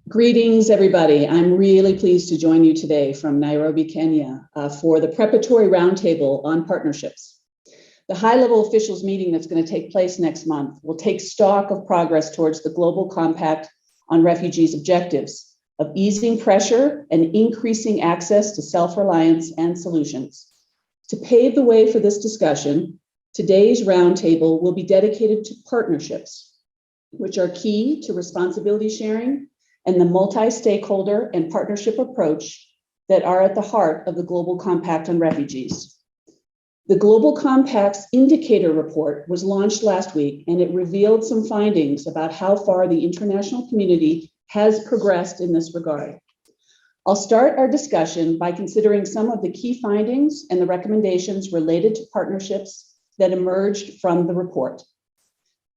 Greetings, everybody. I'm really pleased to join you today from Nairobi, Kenya, for the preparatory roundtable on partnerships. The high-level officials meeting that's going to take place next month will take stock of progress towards the Global Compact on Refugees' objectives of easing pressure and increasing access to self-reliance and solutions. To pave the way for this discussion, today's roundtable will be dedicated to partnerships, which are key to responsibility sharing and the multi-stakeholder and partnership approach that are at the heart of the Global Compact on Refugees. The Global Compact's indicator report was launched last week, and it revealed some findings about how far the international community has progressed in this regard. I'll start our discussion by considering some of the key findings and the recommendations related to partnerships that emerged from the report.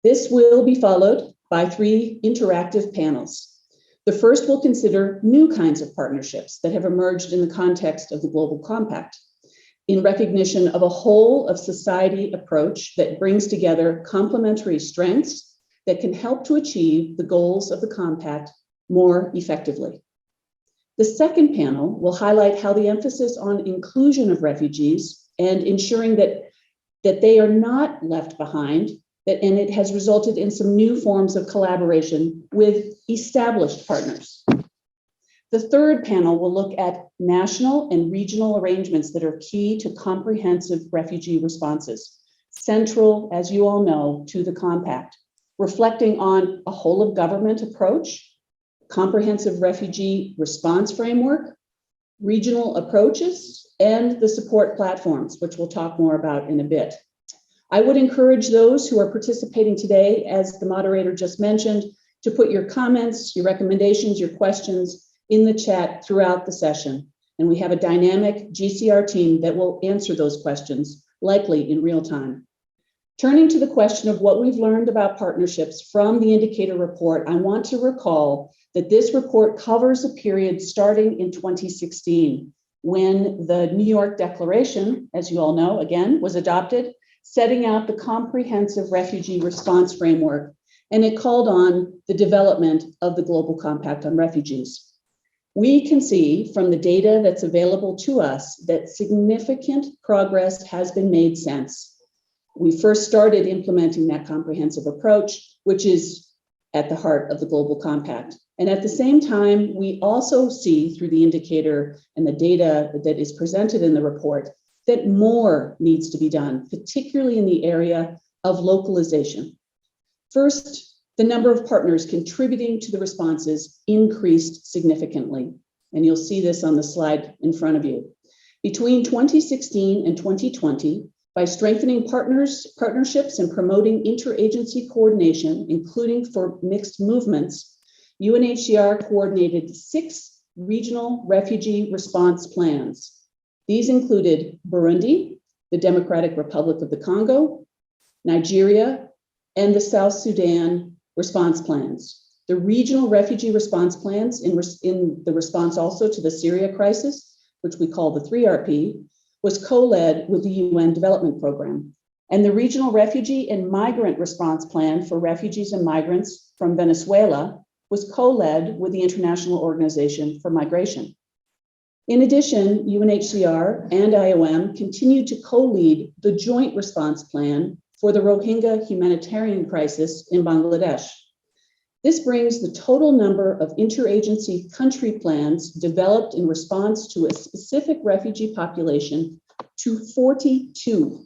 This will be followed by 3 interactive panels. The first will consider new kinds of partnerships that have emerged in the context of the Global Compact, in recognition of a whole of society approach that brings together complementary strengths that can help to achieve the goals of the Compact more effectively. The second panel will highlight how the emphasis on inclusion of refugees and ensuring that they are not left behind, and it has resulted in some new forms of collaboration with established partners. The third panel will look at national and regional arrangements that are key to comprehensive refugee responses, central, as you all know, to the Compact, reflecting on a whole of government approach, comprehensive refugee response framework, regional approaches, and the support platforms, which we'll talk more about in a bit. I would encourage those who are participating today, as the moderator just mentioned, to put your comments, your recommendations, your questions in the chat throughout the session. And we have a dynamic GCR team that will answer those questions, likely in real time. Turning to the question of what we've learned about partnerships from the indicator report, I want to recall that this report covers a period starting in 2016, when the New York Declaration, as you all know, again, was adopted, setting out the comprehensive refugee response framework, and it called on the development of the Global Compact on Refugees. We can see from the data that's available to us that significant progress has been made since. We first started implementing that comprehensive approach, which is at the heart of the Global Compact. And at the same time, we also see through the indicator and the data that is presented in the report that more needs to be done, particularly in the area of localization. First, the number of partners contributing to the responses increased significantly, and you'll see this on the slide in front of you. Between 2016 and 2020, by strengthening partnerships and promoting interagency coordination, including for mixed movements, UNHCR coordinated 6 regional refugee response plans. These included Burundi, the Democratic Republic of the Congo, Nigeria, and the South Sudan response plans. The regional refugee response plans in the response also to the Syria crisis, which we call the 3RP, was co-led with the UN Development Program. And the regional refugee and migrant response plan for refugees and migrants from Venezuela was co-led with the International Organization for Migration. In addition, UNHCR and IOM continued to co-lead the joint response plan for the Rohingya humanitarian crisis in Bangladesh. This brings the total number of interagency country plans developed in response to a specific refugee population to 42.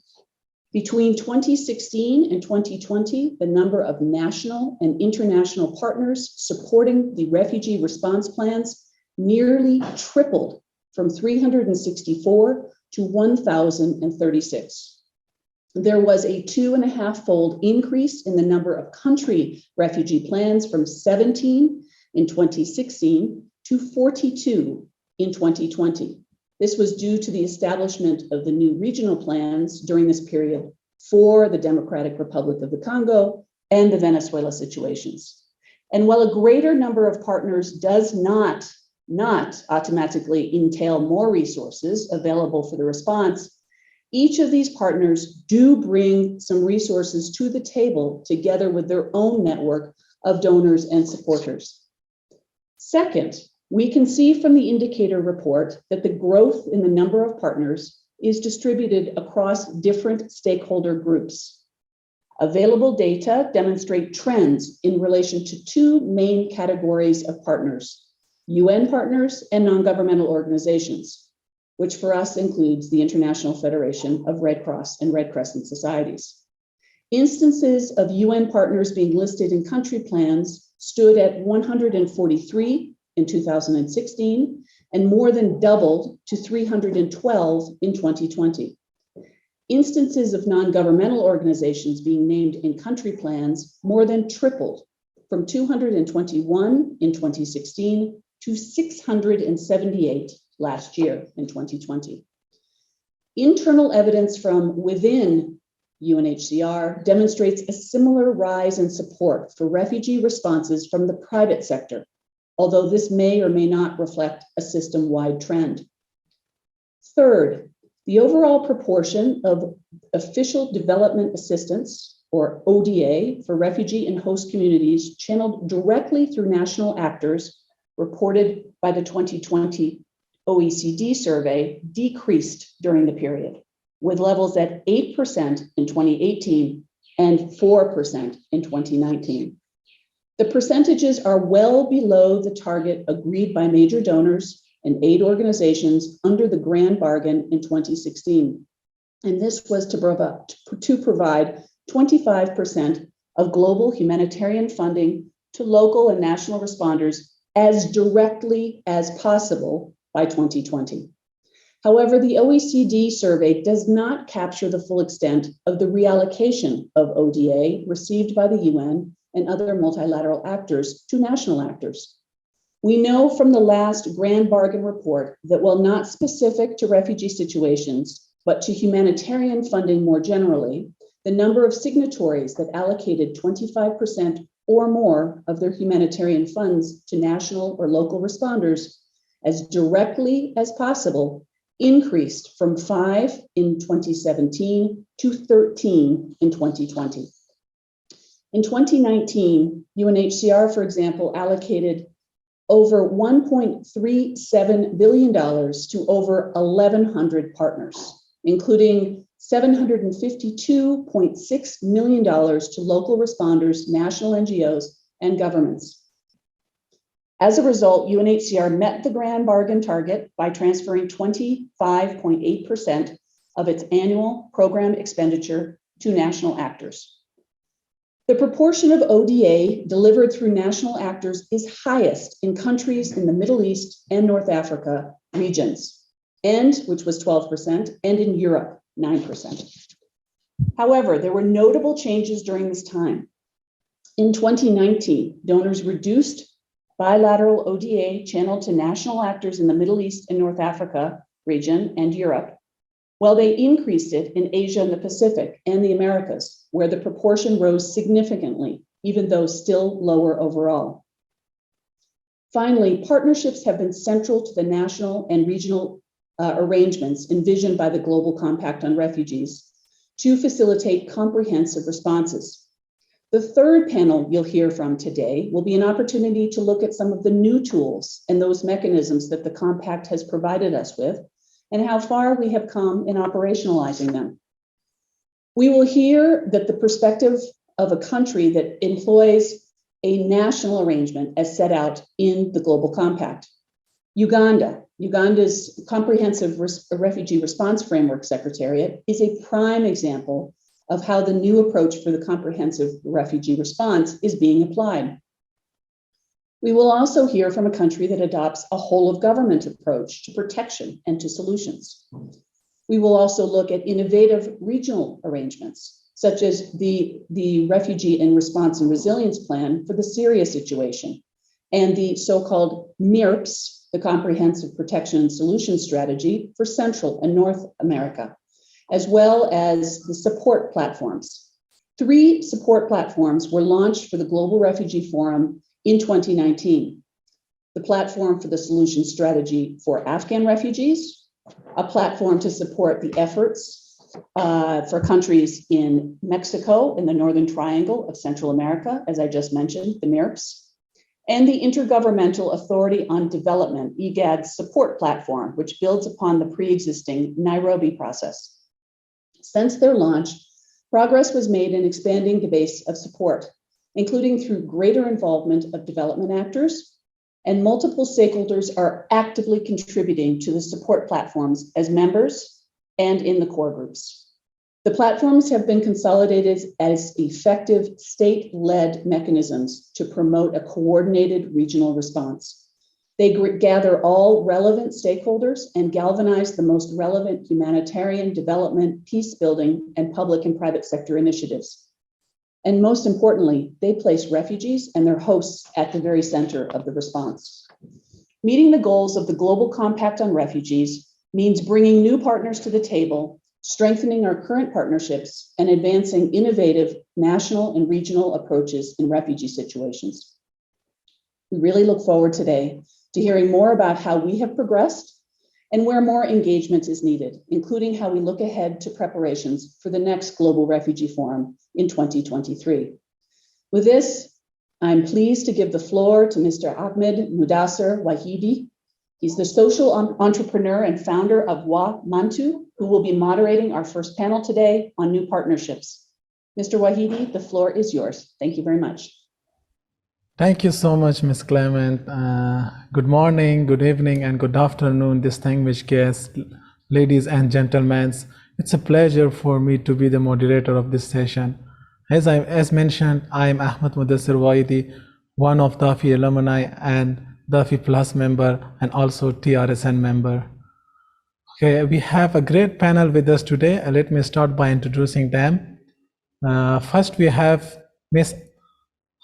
Between 2016 and 2020, the number of national and international partners supporting the refugee response plans nearly tripled from 364 to 1,036. There was a 2.5-fold increase in the number of country refugee plans from 17 in 2016 to 42 in 2020. This was due to the establishment of the new regional plans during this period for the Democratic Republic of the Congo and the Venezuela situations. And while a greater number of partners does not automatically entail more resources available for the response, each of these partners do bring some resources to the table together with their own network of donors and supporters. Second, we can see from the indicator report that the growth in the number of partners is distributed across different stakeholder groups. Available data demonstrate trends in relation to two main categories of partners: UN partners and non-governmental organizations, which for us includes the International Federation of Red Cross and Red Crescent Societies. Instances of UN partners being listed in country plans stood at 143 in 2016 and more than doubled to 312 in 2020. Instances of non-governmental organizations being named in country plans more than tripled from 221 in 2016 to 678 last year in 2020. Internal evidence from within UNHCR demonstrates a similar rise in support for refugee responses from the private sector, although this may or may not reflect a system-wide trend. Third, the overall proportion of official development assistance, or ODA, for refugee and host communities channeled directly through national actors, reported by the 2020 OECD survey, decreased during the period, with levels at 8% in 2018 and 4% in 2019. The percentages are well below the target agreed by major donors and aid organizations under the Grand Bargain in 2016. And this was to provide 25% of global humanitarian funding to local and national responders as directly as possible by 2020. However, the OECD survey does not capture the full extent of the reallocation of ODA received by the UN and other multilateral actors to national actors. We know from the last Grand Bargain report that while not specific to refugee situations, but to humanitarian funding more generally, the number of signatories that allocated 25% or more of their humanitarian funds to national or local responders as directly as possible increased from 5 in 2017 to 13 in 2020. In 2019, UNHCR, for example, allocated over $1.37 billion to over 1,100 partners, including $752.6 million to local responders, national NGOs, and governments. As a result, UNHCR met the Grand Bargain target by transferring 25.8% of its annual program expenditure to national actors. The proportion of ODA delivered through national actors is highest in countries in the Middle East and North Africa regions, which was 12%, and in Europe, 9%. However, there were notable changes during this time. In 2019, donors reduced bilateral ODA channeled to national actors in the Middle East and North Africa region and Europe, while they increased it in Asia and the Pacific and the Americas, where the proportion rose significantly, even though still lower overall. Finally, partnerships have been central to the national and regional arrangements envisioned by the Global Compact on Refugees to facilitate comprehensive responses. The third panel you'll hear from today will be an opportunity to look at some of the new tools and those mechanisms that the Compact has provided us with and how far we have come in operationalizing them. We will hear that the perspective of a country that employs a national arrangement as set out in the Global Compact. Uganda's Comprehensive Refugee Response Framework Secretariat is a prime example of how the new approach for the comprehensive refugee response is being applied. We will also hear from a country that adopts a whole of government approach to protection and to solutions. We will also look at innovative regional arrangements, such as the Refugee and Response and Resilience Plan for the Syria situation, and the so-called MIRPS, the Comprehensive Protection and Solution Strategy for Central and North America, as well as the support platforms. 3 support platforms were launched for the Global Refugee Forum in 2019. The platform for the solution strategy for Afghan refugees, a platform to support the efforts for countries in Mexico, in the Northern Triangle of Central America, as I just mentioned, the MIRPS, and the Intergovernmental Authority on Development, IGAD's support platform, which builds upon the pre-existing Nairobi process. Since their launch, progress was made in expanding the base of support, including through greater involvement of development actors, and multiple stakeholders are actively contributing to the support platforms as members and in the core groups. The platforms have been consolidated as effective state-led mechanisms to promote a coordinated regional response. They gather all relevant stakeholders and galvanize the most relevant humanitarian development, peace building, and public and private sector initiatives. And most importantly, they place refugees and their hosts at the very center of the response. Meeting the goals of the Global Compact on Refugees means bringing new partners to the table, strengthening our current partnerships, and advancing innovative national and regional approaches in refugee situations. We really look forward today to hearing more about how we have progressed and where more engagement is needed, including how we look ahead to preparations for the next Global Refugee Forum in 2023. With this, I'm pleased to give the floor to Mr. Ahmed Mudassir Wahidi. He's the social entrepreneur and founder of Wa Mantu, who will be moderating our first panel today on new partnerships. Mr. Wahidi, the floor is yours. Thank you very much. Thank you so much, Ms. Clement. Good morning, good evening, and good afternoon, distinguished guests, ladies and gentlemen. It's a pleasure for me to be the moderator of this session. As mentioned, I am Ahmed Mudassir Wahidi, one of DAFI alumni and DAFI Plus member, and also TRSN member. Okay, we have a great panel with us today. Let me start by introducing them. First, we have Ms.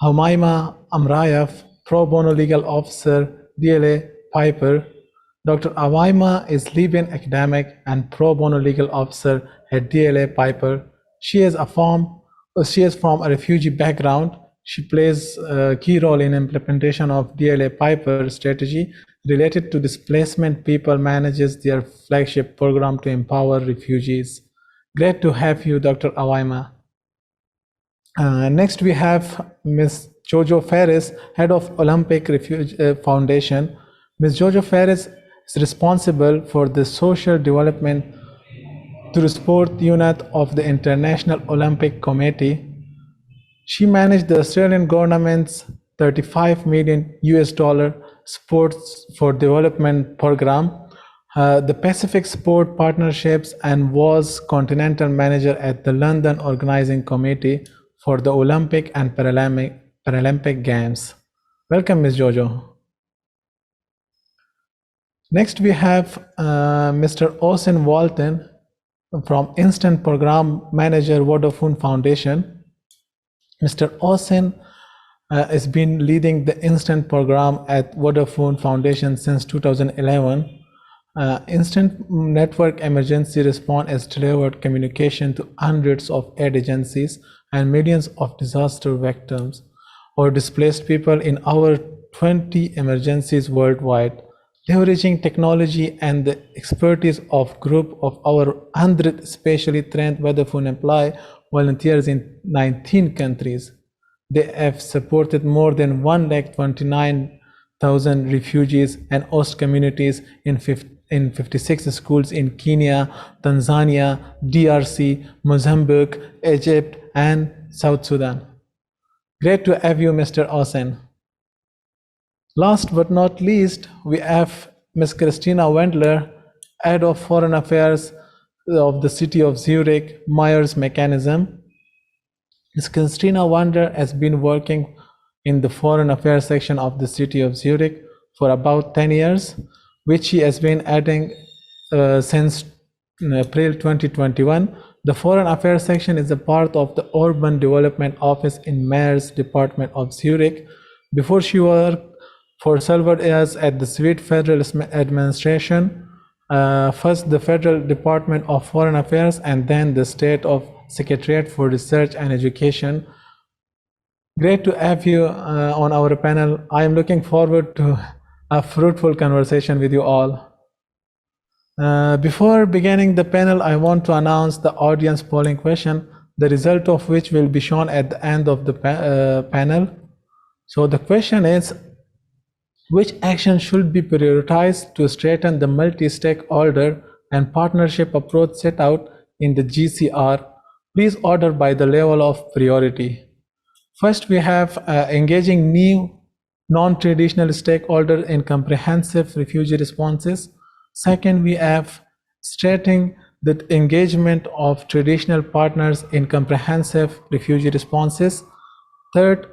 Humaima Amrayev, Pro Bono Legal Officer, DLA Piper. Dr. Humaima is Libyan academic and Pro Bono Legal Officer at DLA Piper. She is from a refugee background. She plays a key role in implementation of DLA Piper strategy related to displacement people, manages their flagship program to empower refugees. Great to have you, Dr. Humaima. Next, we have Ms. Jojo Ferris, Head of Olympic Refugee Foundation. Ms. Jojo Ferris is responsible for the social development to the sport unit of the International Olympic Committee. She managed the Australian government's $35 million Sports for Development program, the Pacific Sport Partnerships, and was continental manager at the London Organizing Committee for the Olympic and Paralympic Games. Welcome, Ms. Jojo. Next, we have Mr. Osin Walton from Instant Program Manager, Vodafone Foundation. Mr. Osin has been leading the Instant program at Vodafone Foundation since 2011. Instant Network Emergency Response has delivered communication to hundreds of aid agencies and millions of disaster victims or displaced people in our 20 emergencies worldwide, leveraging technology and the expertise of group of our 100 specially trained Vodafone employee volunteers in 19 countries. They have supported more than 129,000 refugees and host communities in 56 schools in Kenya, Tanzania, DRC, Mozambique, Egypt, and South Sudan. Great to have you, Mr. Osin. Last but not least, we have Ms. Christina Wendler, Head of Foreign Affairs of the City of Zurich, Myers Mechanism. Ms. Christina Wendler has been working in the Foreign Affairs section of the City of Zurich for about 10 years, which she has been adding since April 2021. The Foreign Affairs section is a part of the Urban Development Office in Mayor's Department of Zurich. Before she worked for several years at the Swiss Federal Administration, first the Federal Department of Foreign Affairs and then the State of Secretariat for Research and Education. Great to have you on our panel. I am looking forward to a fruitful conversation with you all. Before beginning the panel, I want to announce the audience polling question, the result of which will be shown at the end of the panel. So the question is, Which action should be prioritized to strengthen the multi-stakeholder and partnership approach set out in the GCR? Please order by the level of priority. First, we have engaging new non-traditional stakeholders in comprehensive refugee responses. Second, we have strengthening the engagement of traditional partners in comprehensive refugee responses. Third,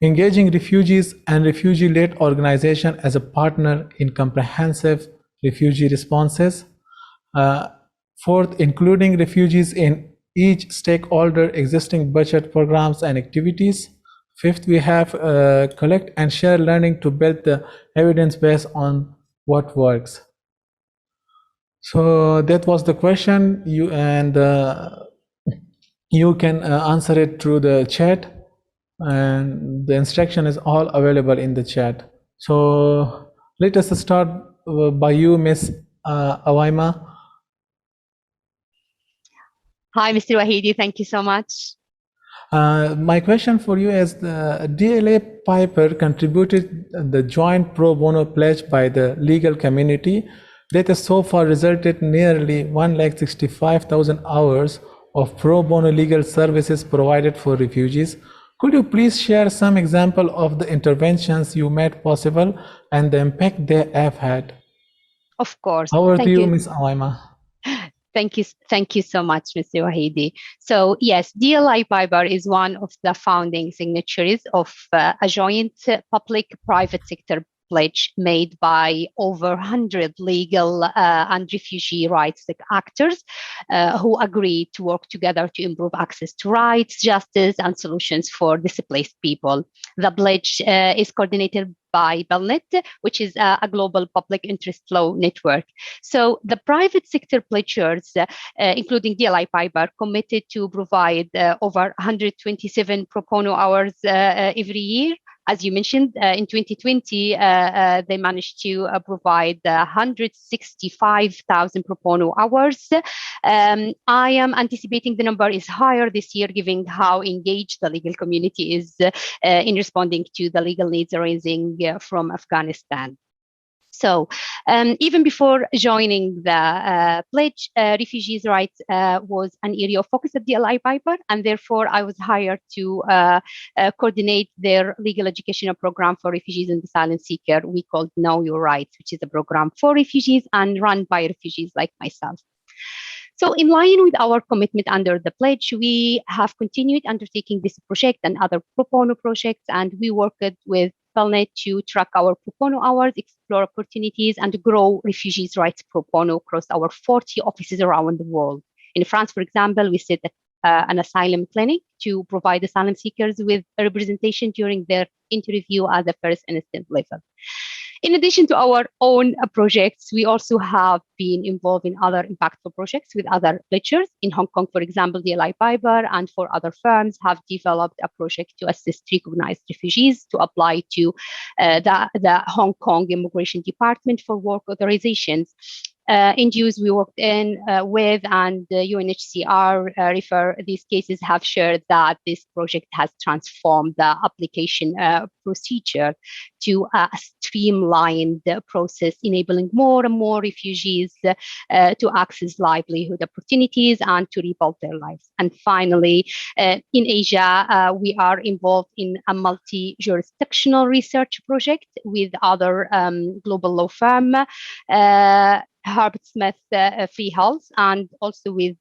engaging refugees and refugee-led organizations as a partner in comprehensive refugee responses. Fourth, including refugees in each stakeholder existing budget programs and activities. Fifth, we have collect and share learning to build the evidence base on what works. So that was the question. You can answer it through the chat, and the instruction is all available in the chat. So let us start by you, Miss Awaima. Hi, Mr. Wahidi. Thank you so much. My question for you is, the DLA Piper contributed the joint pro bono pledge by the legal community that has so far resulted nearly 165,000 hours of pro bono legal services provided for refugees. Could you please share some example of the interventions you made possible and the impact they have had? Of course. Over to you, Ms. Awaima. Thank you so much, Mr. Wahidi. So yes, DLI Piper is one of the founding signatories of a joint public-private sector pledge made by over 100 legal and refugee rights actors who agreed to work together to improve access to rights, justice, and solutions for displaced people. The pledge is coordinated by Belnet, which is a global public interest law network. So the private sector pledgers, including DLI Piper, committed to provide over 127 pro bono hours every year. As you mentioned, in 2020, they managed to provide 165,000 pro bono hours. I am anticipating the number is higher this year, given how engaged the legal community is in responding to the legal needs arising from Afghanistan. So even before joining the pledge, refugees' rights was an area of focus at DLI Piper, and therefore I was hired to coordinate their legal educational program for refugees and asylum seekers. We called Know Your Rights, which is a program for refugees and run by refugees like myself. So in line with our commitment under the pledge, we have continued undertaking this project and other pro bono projects, and we worked with Belnet to track our pro bono hours, explore opportunities, and grow refugees' rights pro bono across our 40 offices around the world. In France, for example, we set an asylum clinic to provide asylum seekers with a representation during their interview at the first instance level. In addition to our own projects, we also have been involved in other impactful projects with other lecturers. In Hong Kong, for example, DLI Piper and for other firms have developed a project to assist recognized refugees to apply to the Hong Kong Immigration Department for work authorizations. NGOs we worked with and UNHCR refer these cases have shared that this project has transformed the application procedure to a streamlined process, enabling more and more refugees to access livelihood opportunities and to rebuild their lives. And finally, in Asia, we are involved in a multi-jurisdictional research project with other global law firm, Herbert Smith Freehills, and also with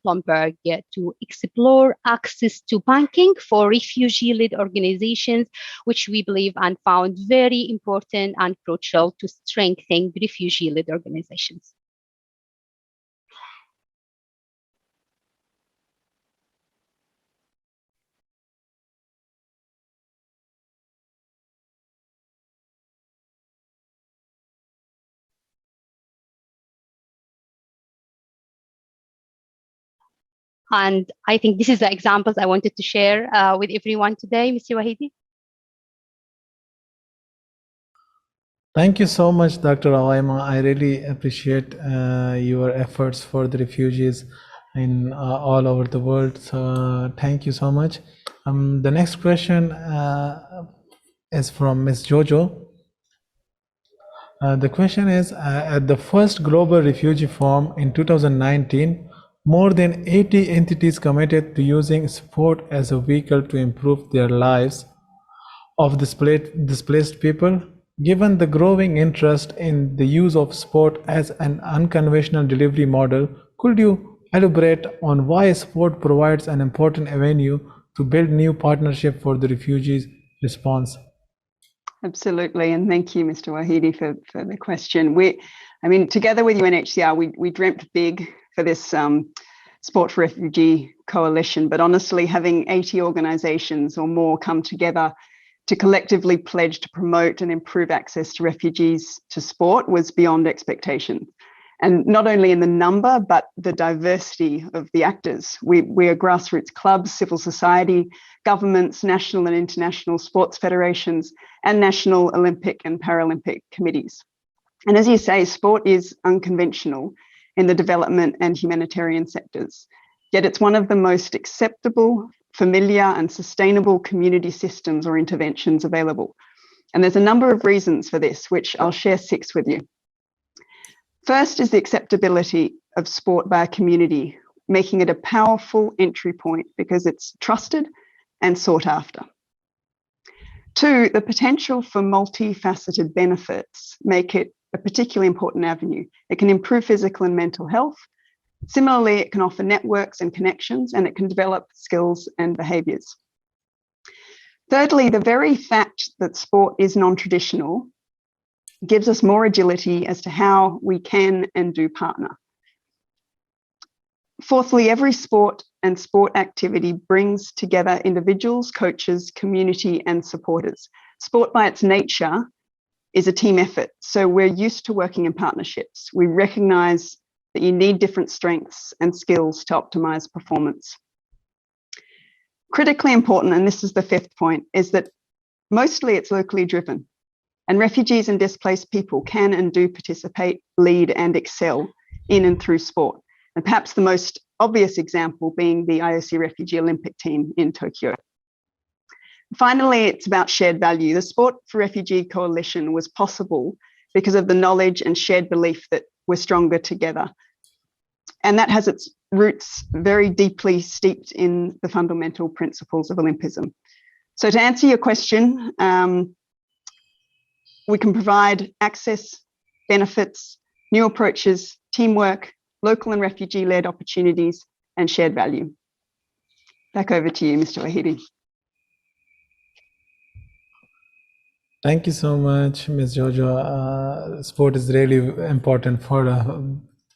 Plumberg to explore access to banking for refugee-led organizations, which we believe and found very important and crucial to strengthen refugee-led organizations. And I think this is the examples I wanted to share with everyone today, Mr. Wahidi. Thank you so much, Dr. Awaima. I really appreciate your efforts for the refugees in all over the world. So thank you so much. The next question is from Ms. Jojo. The question is, at the first Global Refugee Forum in 2019, more than 80 entities committed to using sport as a vehicle to improve their lives of displaced people. Given the growing interest in the use of sport as an unconventional delivery model, could you elaborate on why sport provides an important avenue to build new partnership for the refugees response? Absolutely, and thank you, Mr. Wahidi, for the question. Together with UNHCR, we dreamt big for this Sport for Refugee Coalition, but honestly, having 80 organisations or more come together to collectively pledge to promote and improve access to refugees to sport was beyond expectation. And not only in the number, but the diversity of the actors. We are grassroots clubs, civil society, governments, national and international sports federations, and national Olympic and Paralympic committees. And as you say, sport is unconventional in the development and humanitarian sectors, yet it's one of the most acceptable, familiar and sustainable community systems or interventions available. And there's a number of reasons for this, which I'll share 6 with you. First is the acceptability of sport by a community, making it a powerful entry point because it's trusted and sought after. 2, the potential for multifaceted benefits make it a particularly important avenue. It can improve physical and mental health. Similarly, it can offer networks and connections, and it can develop skills and behaviours. Thirdly, the very fact that sport is non-traditional gives us more agility as to how we can and do partner. Fourthly, every sport and sport activity brings together individuals, coaches, community, and supporters. Sport by its nature is a team effort, so we're used to working in partnerships. We recognise that you need different strengths and skills to optimise performance. Critically important, and this is the 5th point, is that mostly it's locally driven, and refugees and displaced people can and do participate, lead and excel in and through sport. And perhaps the most obvious example being the IOC Refugee Olympic team in Tokyo. Finally, it's about shared value. The Sport for Refugee Coalition was possible because of the knowledge and shared belief that we're stronger together. And that has its roots very deeply steeped in the fundamental principles of Olympism. So to answer your question, we can provide access, benefits, new approaches, teamwork, local and refugee-led opportunities, and shared value. Back over to you, Mr. Wahidi. Thank you so much, Ms. Jojo. Sport is really important for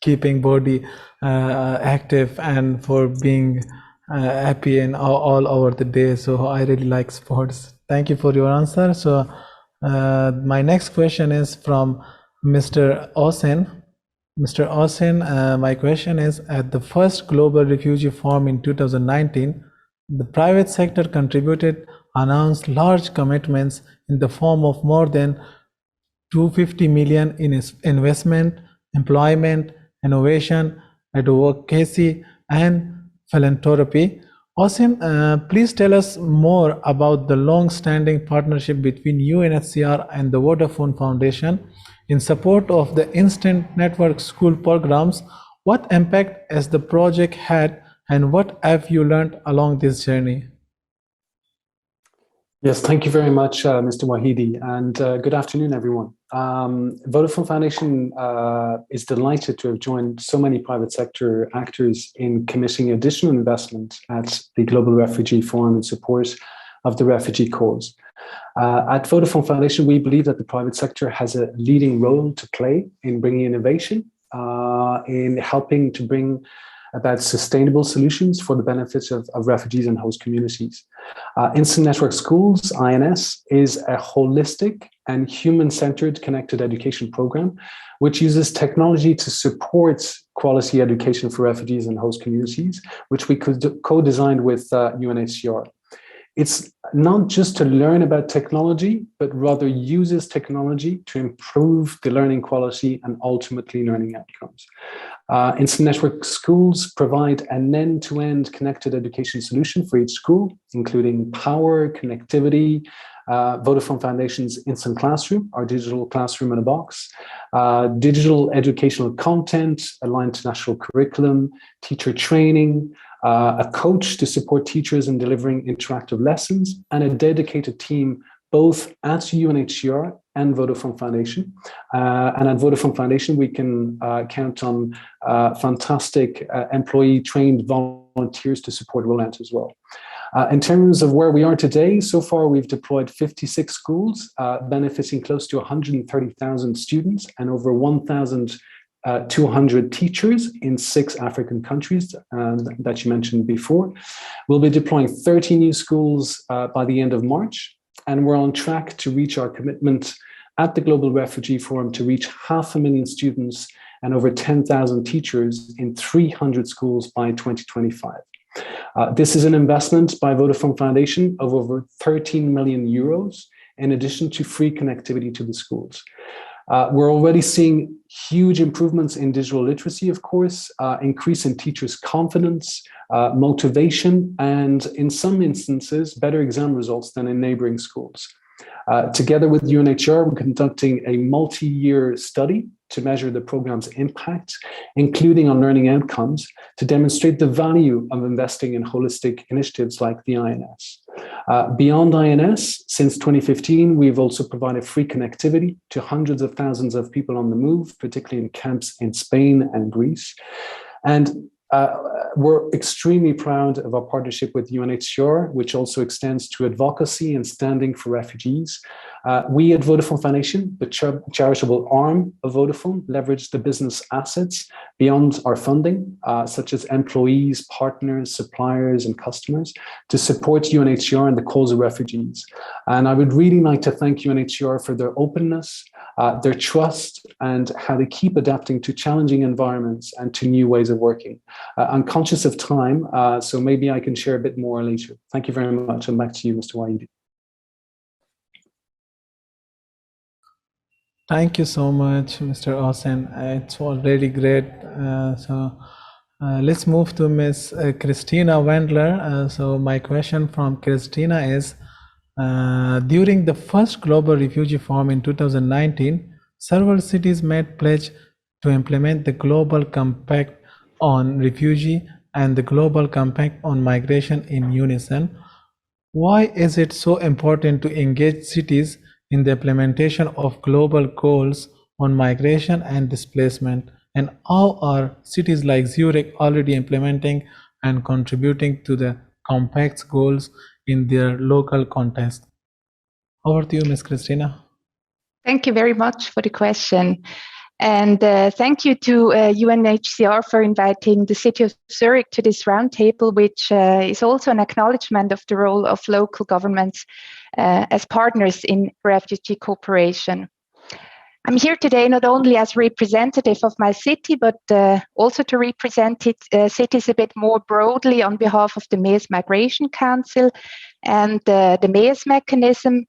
keeping body active and for being happy and all over the day. So I really like sports. Thank you for your answer. So my next question is from Mr. Osen. Mr. Osen, my question is, at the first Global Refugee Forum in 2019, the private sector announced large commitments in the form of more than 250 million in investment, employment, innovation, advocacy, and philanthropy. Osin, please tell us more about the long-standing partnership between UNHCR and the Vodafone Foundation in support of the Instant Network School programs. What impact has the project had, and what have you learned along this journey? Yes, thank you very much, Mr. Wahidi, and good afternoon, everyone. Vodafone Foundation is delighted to have joined so many private sector actors in committing additional investment at the Global Refugee Forum in support of the refugee cause. At Vodafone Foundation, we believe that the private sector has a leading role to play in bringing innovation, in helping to bring about sustainable solutions for the benefits of refugees and host communities. Instant Network Schools, INS, is a holistic and human-centered connected education program which uses technology to support quality education for refugees and host communities, which we co-designed with UNHCR. It's not just to learn about technology, but rather uses technology to improve the learning quality and ultimately learning outcomes. Instant Network schools provide an end-to-end connected education solution for each school, including power, connectivity, Vodafone Foundation's Instant Classroom, our digital classroom in a box, digital educational content aligned to national curriculum, teacher training, a coach to support teachers in delivering interactive lessons, and a dedicated team both at UNHCR and Vodafone Foundation. And at Vodafone Foundation, we can count on fantastic employee-trained volunteers to support rollout as well. In terms of where we are today, so far we've deployed 56 schools, benefiting close to 130,000 students and over 1,200 teachers in 6 African countries that you mentioned before. We'll be deploying 30 new schools by the end of March, and we're on track to reach our commitment at the Global Refugee Forum to reach 500,000 students and over 10,000 teachers in 300 schools by 2025. This is an investment by Vodafone Foundation of over 13 million euros, in addition to free connectivity to the schools. We're already seeing huge improvements in digital literacy, of course, increase in teachers' confidence, motivation, and in some instances, better exam results than in neighboring schools. Together with UNHCR, we're conducting a multi-year study to measure the program's impact, including on learning outcomes, to demonstrate the value of investing in holistic initiatives like the INS. Beyond INS, since 2015, we've also provided free connectivity to hundreds of thousands of people on the move, particularly in camps in Spain and Greece. And we're extremely proud of our partnership with UNHCR, which also extends to advocacy and standing for refugees. We at Vodafone Foundation, the charitable arm of Vodafone, leverage the business assets beyond our funding, such as employees, partners, suppliers, and customers, to support UNHCR and the cause of refugees. And I would really like to thank UNHCR for their openness, their trust, and how they keep adapting to challenging environments and to new ways of working. I'm conscious of time, so maybe I can share a bit more later. Thank you very much, and back to you, Mr. Wahidi. Thank you so much, Mr. Osen. It's already great. Let's move to Ms. Christina Wendler. So my question from Christina is, during the first Global Refugee Forum in 2019, several cities made pledge to implement the Global Compact on Refugee and the Global Compact on Migration in unison. Why is it so important to engage cities in the implementation of global goals on migration and displacement? And how are cities like Zurich already implementing and contributing to the Compact's goals in their local context? Over to you, Ms. Christina. Thank you very much for the question. And thank you to UNHCR for inviting the city of Zurich to this roundtable, which is also an acknowledgement of the role of local governments as partners in refugee cooperation. I'm here today not only as representative of my city, but also to represent cities a bit more broadly on behalf of the MES Migration Council and the MES mechanism,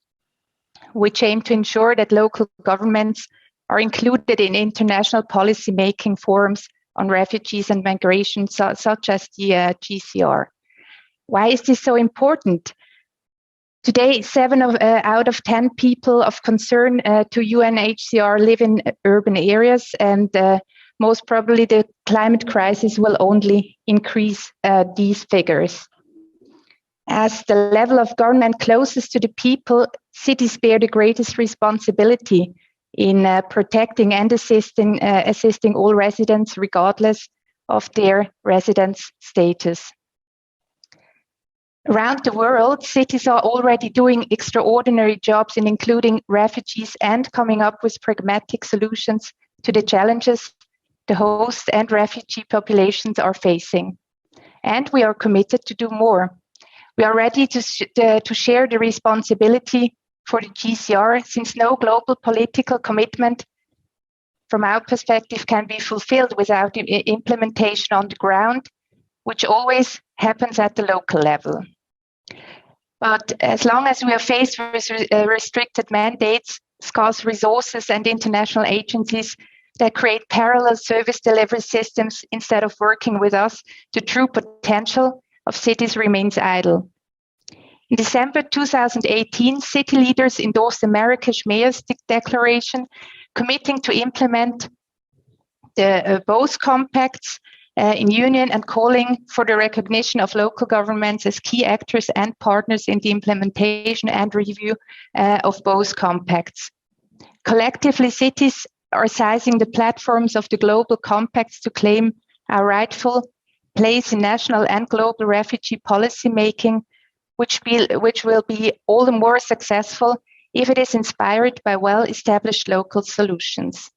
which aim to ensure that local governments are included in international policy-making forums on refugees and migration, such as the GCR. Why is this so important? Today, 7 out of 10 people of concern to UNHCR live in urban areas, and most probably the climate crisis will only increase these figures. As the level of government closest to the people, cities bear the greatest responsibility in protecting and assisting all residents regardless of their residence status. Around the world, cities are already doing extraordinary jobs in including refugees and coming up with pragmatic solutions to the challenges the host and refugee populations are facing. And we are committed to do more. We are ready to share the responsibility for the GCR, since no global political commitment from our perspective can be fulfilled without implementation on the ground, which always happens at the local level. But as long as we are faced with restricted mandates, scarce resources, and international agencies that create parallel service delivery systems instead of working with us, the true potential of cities remains idle. In December 2018, city leaders endorsed the Marrakesh Mayor's Declaration, committing to implement the both compacts in union and calling for the recognition of local governments as key actors and partners in the implementation and review of both compacts. Collectively, cities are seizing the platforms of the global compacts to claim our rightful place in national and global refugee policy making, which will be all the more successful if it is inspired by well-established local solutions.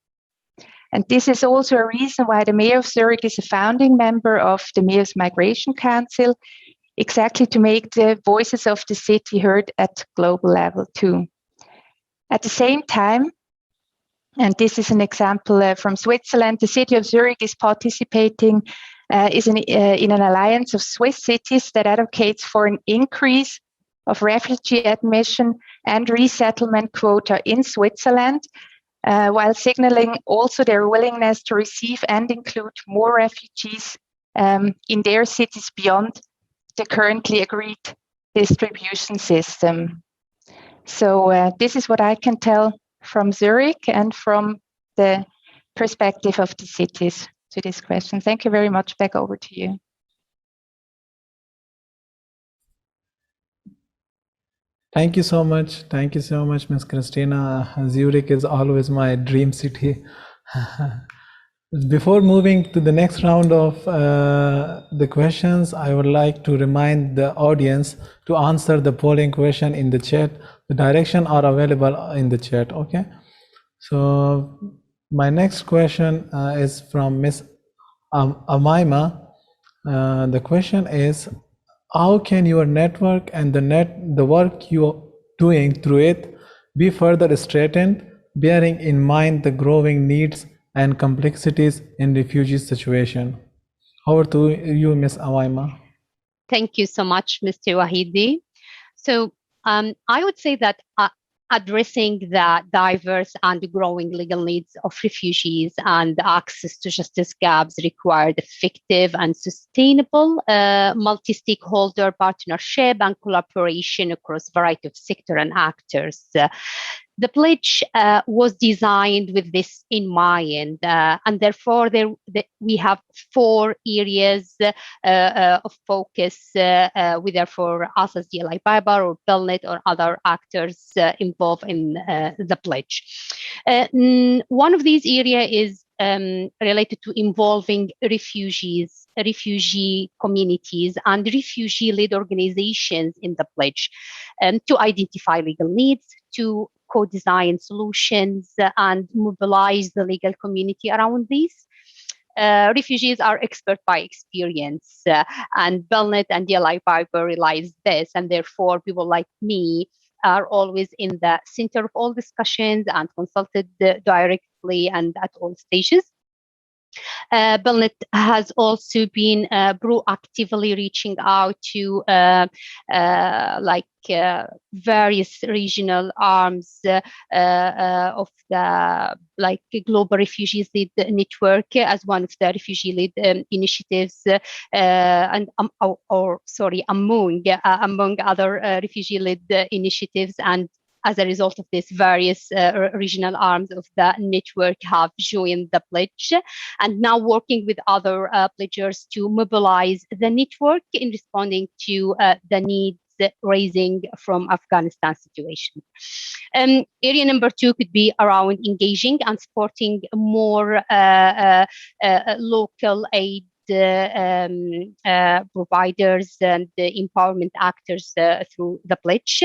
And this is also a reason why the Mayor of Zurich is a founding member of the Mayor's Migration Council, exactly to make the voices of the city heard at global level too. At the same time, and this is an example from Switzerland, the city of Zurich is participating in an alliance of Swiss cities that advocates for an increase of refugee admission and resettlement quota in Switzerland, while signaling also their willingness to receive and include more refugees in their cities beyond the currently agreed distribution system. So this is what I can tell from Zurich and from the perspective of the cities to this question. Thank you very much. Back over to you. Thank you so much. Thank you so much, Ms. Christina. Zurich is always my dream city. Before moving to the next round of the questions, I would like to remind the audience to answer the polling question in the chat. The directions are available in the chat, okay? So my next question is from Ms. Amaima. The question is, how can your network and the work you're doing through it be further strengthened, bearing in mind the growing needs and complexities in refugee situation? Over to you, Ms. Amaima. Thank you so much, Mr. Wahidi. So I would say that addressing the diverse and growing legal needs of refugees and access to justice gaps required effective and sustainable multi-stakeholder partnership and collaboration across a variety of sector and actors. The pledge was designed with this in mind, and therefore we have 4 areas of focus, whether for us as DLI Biber or Belnet or other actors involved in the pledge. One of these areas is related to involving refugee communities and refugee-led organizations in the pledge to identify legal needs, to co-design solutions and mobilize the legal community around these. Refugees are expert by experience, and Belnet and DLI Biber realize this, and therefore people like me are always in the center of all discussions and consulted directly and at all stages. Belnet has also been proactively reaching out to various regional arms of the Global Refugees Lead Network as one of the refugee led initiatives, among other refugee led initiatives. And as a result of this, various regional arms of the network have joined the pledge and now working with other pledgers to mobilize the network in responding to the needs raising from Afghanistan situation. Area number 2 could be around engaging and supporting more local aid providers and empowerment actors through the pledge.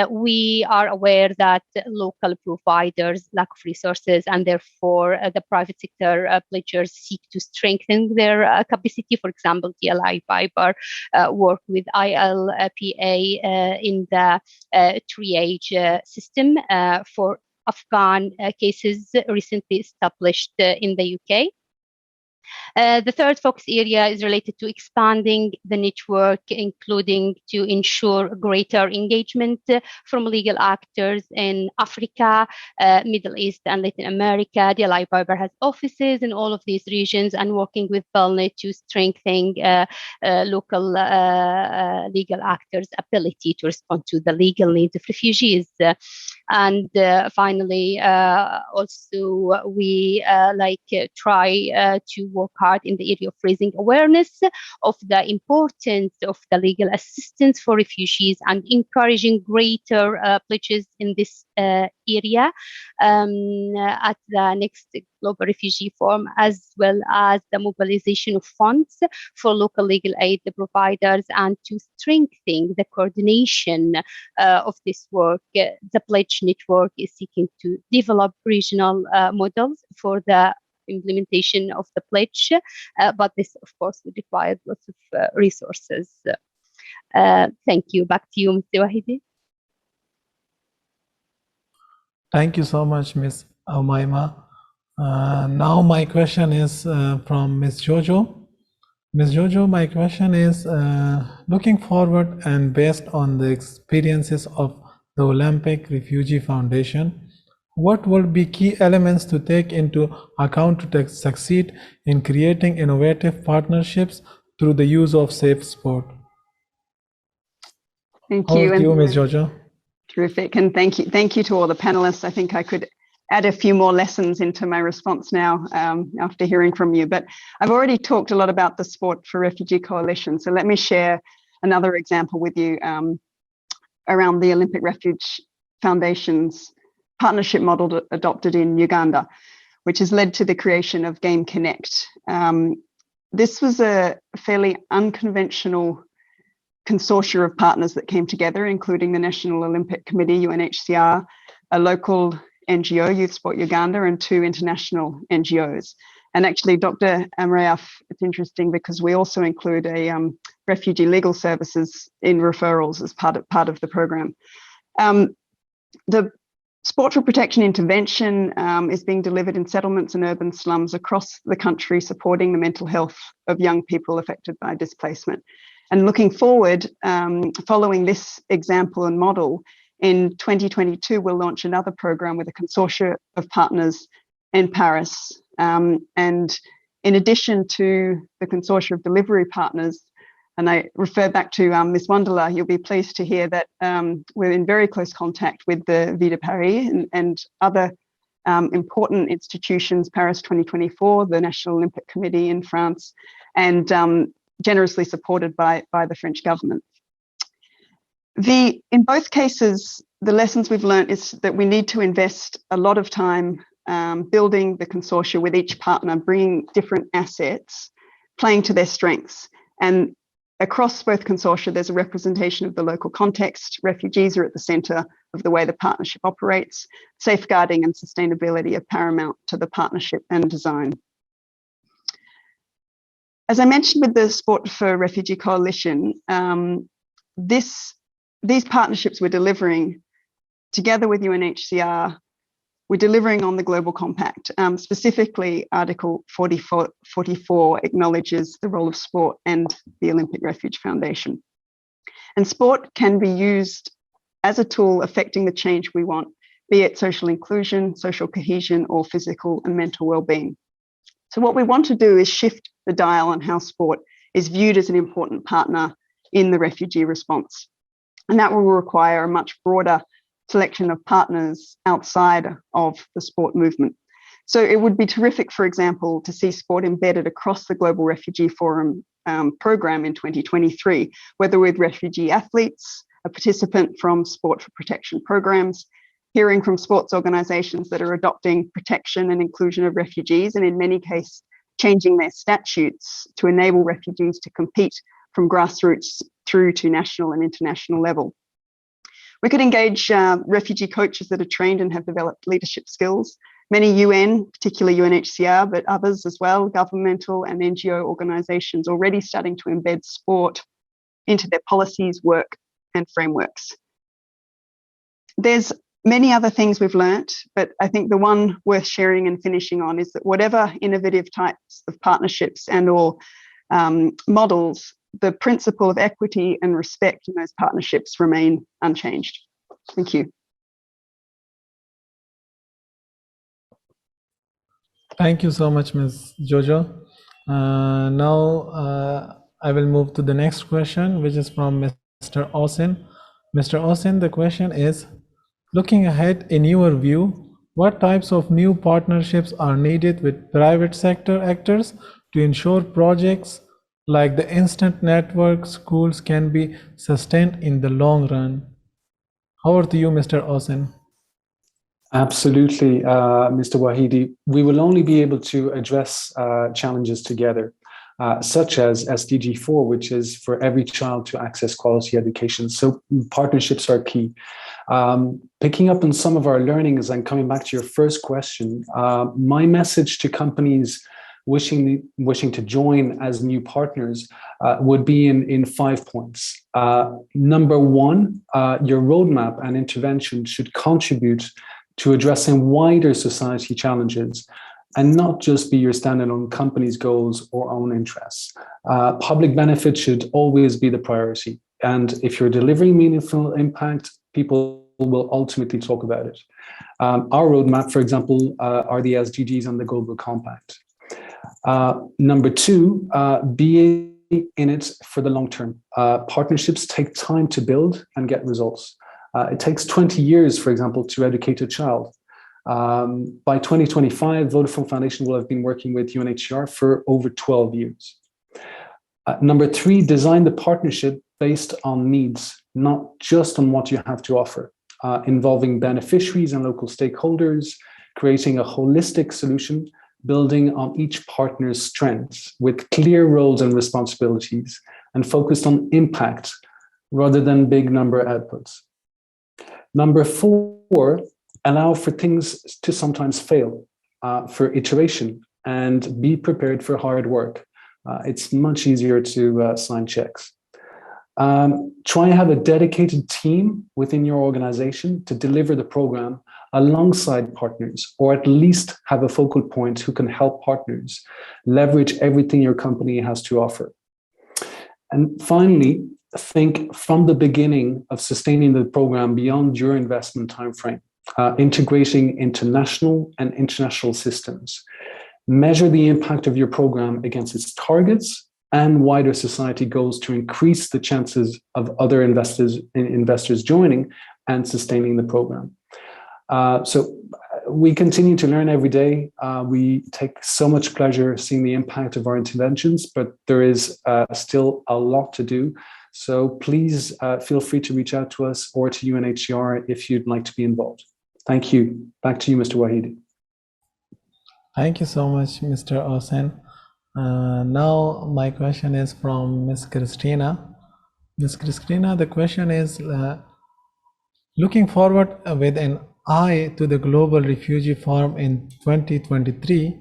We are aware that local providers lack of resources, and therefore the private sector pledgers seek to strengthen their capacity. For example, DLI Biber work with ILPA in the triage system for Afghan cases recently established in the UK. The third focus area is related to expanding the network, including to ensure greater engagement from legal actors in Africa, Middle East, and Latin America. DLI Piper has offices in all of these regions and working with PELNET to strengthen local legal actors' ability to respond to the legal needs of refugees. And finally, also we try to work hard in the area of raising awareness of the importance of the legal assistance for refugees and encouraging greater pledges in this area at the next Global Refugee Forum, as well as the mobilization of funds for local legal aid providers and to strengthen the coordination of this work. The Pledge Network is seeking to develop regional models for the implementation of the pledge, but this, of course, would require lots of resources. Thank you. Back to you, Mr. Wahidi. Thank you so much, Ms. Umaima. Now my question is from Ms. Jojo. Ms. Jojo, my question is, looking forward and based on the experiences of the Olympic Refugee Foundation, what will be key elements to take into account to succeed in creating innovative partnerships through the use of safe sport? Thank you. Over to you, Ms. Jojo. Terrific, and thank you to all the panelists. I think I could add a few more lessons into my response now after hearing from you, but I've already talked a lot about the Sport for Refugee Coalition, so let me share another example with you around the Olympic Refuge Foundation's partnership model adopted in Uganda, which has led to the creation of Game Connect. This was a fairly unconventional consortia of partners that came together, including the National Olympic Committee, UNHCR, a local NGO, Youth Sport Uganda, and 2 international NGOs. And actually, Dr. Amrayaf, it's interesting because we also include a refugee legal services in referrals as part of the program. The Sport for Protection intervention is being delivered in settlements and urban slums across the country, supporting the mental health of young people affected by displacement. And looking forward, following this example and model, in 2022, we'll launch another program with a consortia of partners in Paris. And in addition to the consortia of delivery partners, and I refer back to Ms. Wandela, you'll be pleased to hear that we're in very close contact with the Vie de Paris and other important institutions, Paris 2024, the National Olympic Committee in France, and generously supported by the French government. In both cases, the lessons we've learned is that we need to invest a lot of time building the consortia with each partner, bringing different assets, playing to their strengths. And across both consortia, there's a representation of the local context. Refugees are at the centre of the way the partnership operates. Safeguarding and sustainability are paramount to the partnership and design. As I mentioned with the Sport for Refugee Coalition, these partnerships we're delivering together with UNHCR, we're delivering on the Global Compact. Specifically, Article 44 acknowledges the role of sport and the Olympic Refuge Foundation. And sport can be used as a tool affecting the change we want, be it social inclusion, social cohesion, or physical and mental well-being. So what we want to do is shift the dial on how sport is viewed as an important partner in the refugee response. And that will require a much broader selection of partners outside of the sport movement. So it would be terrific, for example, to see sport embedded across the Global Refugee Forum program in 2023, whether with refugee athletes, a participant from Sport for Protection programs, hearing from sports organisations that are adopting protection and inclusion of refugees, and in many cases, changing their statutes to enable refugees to compete from grassroots through to national and international level. We could engage refugee coaches that are trained and have developed leadership skills. Many UN, particularly UNHCR, but others as well, governmental and NGO organisations already starting to embed sport into their policies, work and frameworks. There's many other things we've learnt, but I think the one worth sharing and finishing on is that whatever innovative types of partnerships and or models, the principle of equity and respect in those partnerships remain unchanged. Thank you. Thank you so much, Ms. Jojo. Now I will move to the next question, which is from Mr. Austin. Mr. Austin, the question is, looking ahead, in your view, what types of new partnerships are needed with private sector actors to ensure projects like the Instant Network schools can be sustained in the long run? Over to you, Mr. Austin. Absolutely, Mr. Wahidi. We will only be able to address challenges together, such as SDG 4, which is for every child to access quality education. So partnerships are key. Picking up on some of our learnings and coming back to your first question, my message to companies wishing to join as new partners would be in 5 points. Number one, your roadmap and intervention should contribute to addressing wider society challenges and not just be your standalone company's goals or own interests. Public benefit should always be the priority. And if you're delivering meaningful impact, people will ultimately talk about it. Our roadmap, for example, are the SDGs and the Global Compact. Number two, be in it for the long term. Partnerships take time to build and get results. It takes 20 years, for example, to educate a child. By 2025, Vodafone Foundation will have been working with UNHCR for over 12 years. Number three, design the partnership based on needs, not just on what you have to offer, involving beneficiaries and local stakeholders, creating a holistic solution, building on each partner's strengths with clear roles and responsibilities, and focused on impact rather than big number outputs. Number four, allow for things to sometimes fail, for iteration, and be prepared for hard work. It's much easier to sign checks. Try and have a dedicated team within your organization to deliver the program alongside partners, or at least have a focal point who can help partners leverage everything your company has to offer. And finally, think from the beginning of sustaining the program beyond your investment timeframe, integrating international and international systems. Measure the impact of your program against its targets and wider society goals to increase the chances of other investors joining and sustaining the program. So we continue to learn every day. We take so much pleasure seeing the impact of our interventions, but there is still a lot to do. So please feel free to reach out to us or to UNHCR if you'd like to be involved. Thank you. Back to you, Mr. Wahidi. Thank you so much, Mr. Osen. Now my question is from Ms. Christina. Ms. Christina, the question is, looking forward with an eye to the Global Refugee Forum in 2023,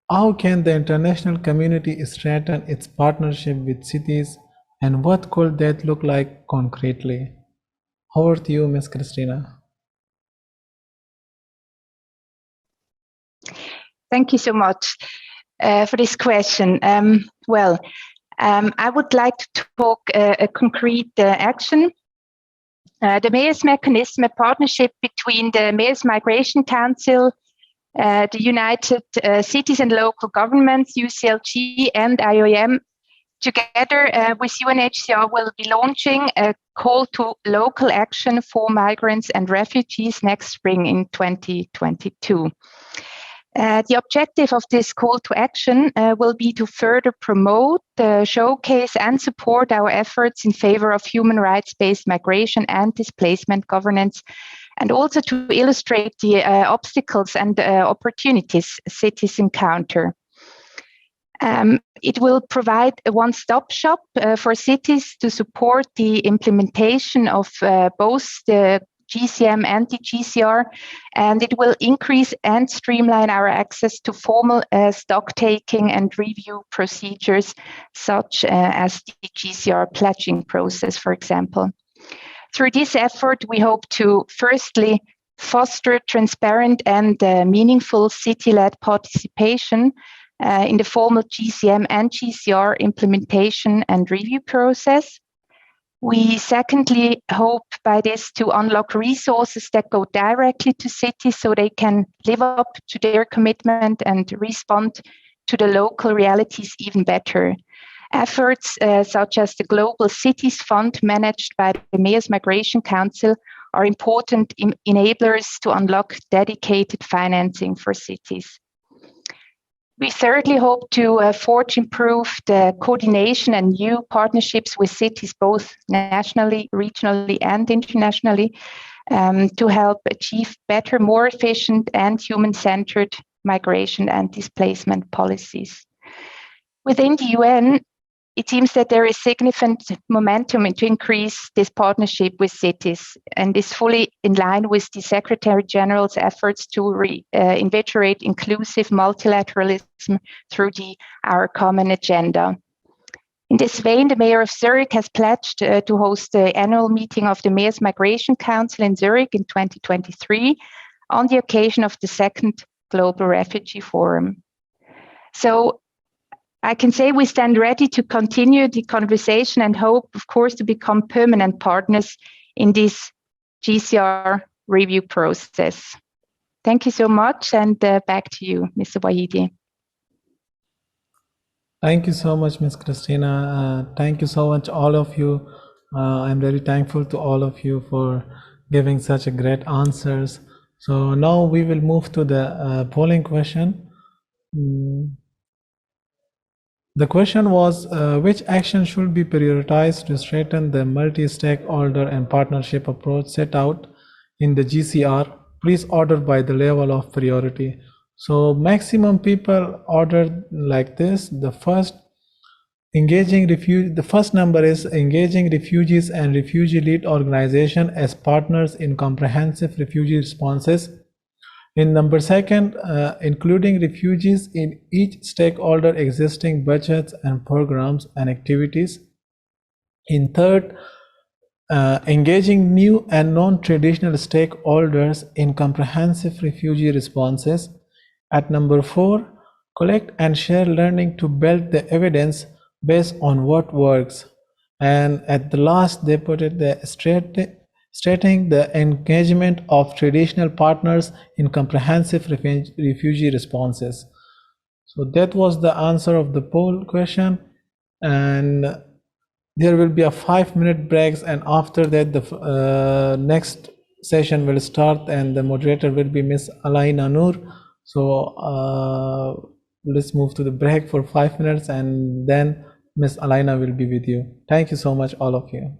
how can the international community strengthen its partnership with cities, and what could that look like concretely? Over to you, Ms. Christina. Thank you so much for this question. I would like to talk a concrete action. The Mayor's Mechanism, a partnership between the Mayor's Migration Council, the United Cities and Local Governments, UCLG, and IOM, together with UNHCR, will be launching a call to local action for migrants and refugees next spring in 2022. The objective of this call to action will be to further promote, showcase, and support our efforts in favor of human rights-based migration and displacement governance, and also to illustrate the obstacles and opportunities cities encounter. It will provide a one-stop shop for cities to support the implementation of both the GCM and the GCR, and it will increase and streamline our access to formal stock taking and review procedures, such as the GCR pledging process, for example. Through this effort, we hope to firstly foster transparent and meaningful city-led participation in the formal GCM and GCR implementation and review process. We secondly hope by this to unlock resources that go directly to cities so they can live up to their commitment and respond to the local realities even better. Efforts such as the Global Cities Fund managed by the Mayor's Migration Council are important enablers to unlock dedicated financing for cities. We thirdly hope to forge improved coordination and new partnerships with cities, both nationally, regionally, and internationally, to help achieve better, more efficient, and human-centered migration and displacement policies. Within the UN, it seems that there is significant momentum to increase this partnership with cities, and is fully in line with the Secretary General's efforts to invigorate inclusive multilateralism through our common agenda. In this vein, the Mayor of Zurich has pledged to host the annual meeting of the Mayor's Migration Council in Zurich in 2023 on the occasion of the second Global Refugee Forum. So I can say we stand ready to continue the conversation and hope, of course, to become permanent partners in this GCR review process. Thank you so much, and back to you, Mr. Wahidi. Thank you so much, Ms. Christina. Thank you so much, all of you. I'm very thankful to all of you for giving such a great answers. So now we will move to the polling question. The question was, which action should be prioritized to strengthen the multi-stakeholder and partnership approach set out in the GCR? Please order by the level of priority. So maximum people ordered like this. The first number is engaging refugees and refugee-led organization as partners in comprehensive refugee responses. In number second, including refugees in each stakeholder existing budgets and programs and activities. In third, engaging new and non-traditional stakeholders in comprehensive refugee responses. At number 4, collect and share learning to build the evidence based on what works. And at the last, they put it the stating the engagement of traditional partners in comprehensive refugee responses. So that was the answer of the poll question, and there will be a 5-minute breaks, and after that the next session will start, and the moderator will be Miss Alaina Noor. So let's move to the break for 5 minutes, and then Miss Alaina will be with you. Thank you so much, all of you.